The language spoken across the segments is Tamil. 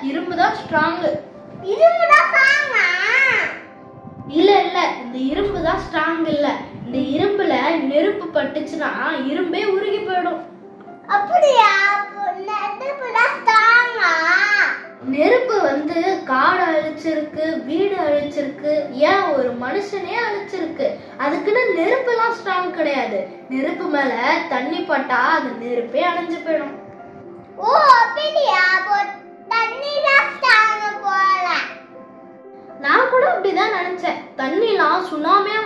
இரும்பு தான் ஸ்ட்ராங். இல்ல இல்ல, இந்த இரும்பு தான் ஸ்ட்ராங் இல்ல. இந்த இரும்புல நெருப்பு பட்டுச்சுன்னா இரும்பே உருகி போயிடும். அப்படியா? நெருப்பு காடு அழிச்சிருக்கு, வீடு அழிச்சிருக்கு, ஏன் ஒரு மனுஷனே அழிச்சிருக்கு. அதுக்குன்னு நெருப்பு எல்லாம் ஸ்ட்ராங் கிடையாது. நெருப்பு மேல தண்ணி பட்டா அது நெருப்பே அணைஞ்சு போயிடும். ஓ அப்படியா? தண்ணி தான் ஸ்ட்ராங் போல. நான் கூட அப்படிதான் நினைச்சேன். தண்ணிலாம் சுனாமியா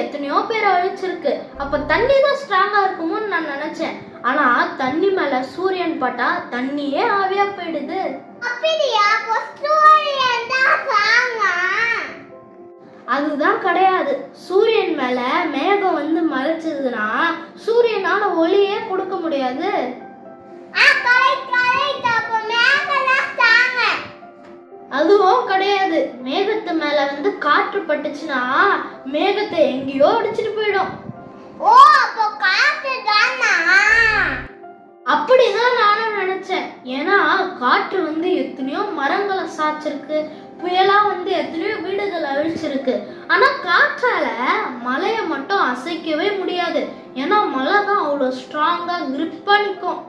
எத்தனையோ பேர் அழிச்சிருக்கு. அப்ப தண்ணி தான் ஸ்ட்ராங்கா இருக்குமோன்னு நான் நினைச்சேன். ஆனா தண்ணி மேல சூரியன் பட்டா தண்ணியே ஆவியா போயிடுது. அப்படியா? சூரியன் தான் ஸ்ட்ராங்கா? அதுதான் கிடையாது. சூரியன் மேல மேகம் மறைச்சதுன்னா சூரியனால ஒளியே கொடுக்க முடியாது. அதுவும் கிடையாது. மேகத்து மேல காற்று பட்டுச்சுன்னா மேகத்தை எங்கேயோ அடிச்சிட்டு போயிடும். ஓ அப்போ காத்து தானா? அப்படிதான் நானும் நினைச்சேன். ஏன்னா காற்று எத்தனையோ மரங்களை சாச்சிருக்கு, புயலா எத்தனையோ வீடுகள் அழிச்சிருக்கு. ஆனா காற்றால மலையை மட்டும் அசைக்கவே முடியாது. ஏன்னா மலை தான் அவ்வளவு ஸ்ட்ராங்கா கிரிப்பா நிக்கும்.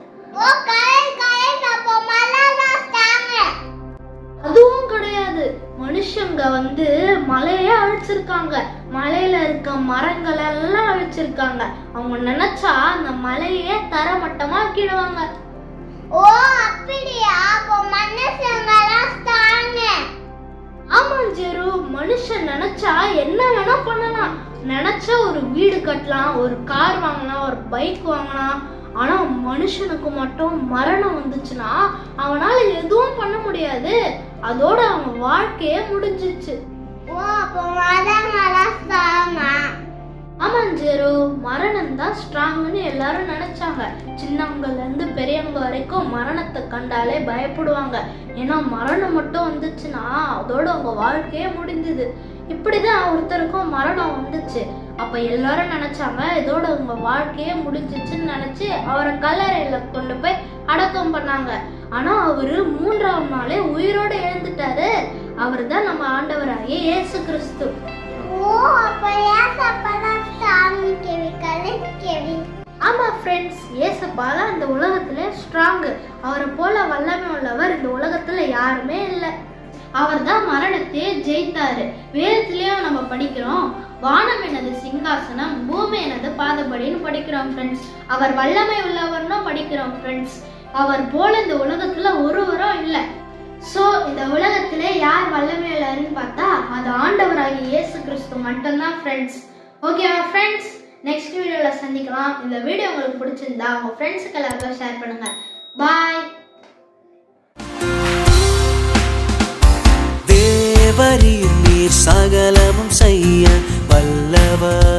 அதுவும் கிடையாது. மனுஷங்க மலையே அழிச்சிருக்காங்க. மலையில இருக்க மரங்கள் எல்லாம் அழிச்சிருக்காங்க. அவங்க நினைச்சா அந்த மலையே தரமட்டமா ஆக்கிடுவாங்க. ஓ அப்படியா? மனுஷங்கலாம் ஸ்ட்ராங். ஆமா ஜெரு, மனுஷன் நினைச்சா என்ன வேணா பண்ணலாம். நினைச்சா ஒரு வீடு கட்டலாம், ஒரு கார் வாங்கலாம், ஒரு பைக் வாங்கலாம். ஆனா மனுஷனுக்கு மட்டும் மரணம் வந்துச்சுன்னா அவனால எதுவும் பண்ண முடியாது. அதோட அவன் வாழ்க்கையே முடிஞ்சிச்சு. ஓ அப்போ மரங்கள்லாம் ஸ்ட்ராங்கா? ஆமா ஜெரு, மரணம் தான் ஸ்ட்ராங்னு எல்லாரும் நினைச்சாங்க. சின்னவங்கல இருந்து பெரியவங்க வரைக்கும் மரணத்தை கண்டாலே பயப்படுவாங்க. ஏன்னா மரணம் மட்டும் வந்துச்சுன்னா அதோட அவங்க வாழ்க்கையே முடிஞ்சது. இப்படிதான் ஒருத்தருக்கும் மரணம் வந்துச்சு. அப்ப எல்லாரும் நினைச்சாங்க இதோட உங்க வாழ்க்கையே முடிஞ்சிச்சுன்னு நினைச்சு அவரை கல்லறையில கொண்டு போய் அடக்கம் பண்ணாங்க. ஆனா அவரு 3ஆம் நாளே உயிரோட எழுந்துட்டாரு. அவர் தான் நம்ம ஆண்டவராகிய இயேசு கிறிஸ்து. ஓ அப்ப ஏசப்பாலாம் ஸ்ட்ராங் கேவி. ஆமா ஃப்ரெண்ட்ஸ், ஏசப்பா தான் இந்த உலகத்திலே ஸ்ட்ராங். அவரை போல வல்லமை உள்ளவர் இந்த உலகத்துல யாருமே இல்லை. அவர் தான் மரணத்தையே ஜெயித்தாரு. வேதத்திலேயும் நம்ம படிக்கிறோம், வானம் எனது சிங்காசனம், பூமி எனது பாதபடின்னு படிக்கிறோம் ஃப்ரெண்ட்ஸ். அவர் வல்லமை உள்ளவர்னு படிக்கிறோம் ஃப்ரெண்ட்ஸ். அவர் போல இந்த உலகத்துல ஒருவரும் இல்லை. ஸோ இந்த உலகத்துல யார் வல்லமை உள்ளவர்னு பார்த்தா அது ஆண்டவராகிய இயேசு கிறிஸ்து மட்டும்தான் ஃப்ரெண்ட்ஸ். ஓகேவா ஃப்ரெண்ட்ஸ்? நெக்ஸ்ட் வீடியோல சந்திக்கலாம். இந்த வீடியோ உங்களுக்கு பிடிச்சிருந்தா உங்க ஃப்ரெண்ட்ஸுக்கு எல்லாருக்கும் ஷேர் பண்ணுங்க. பாய். தேவரீர் நீர் சகலமும் செய்ய வல்லவர்.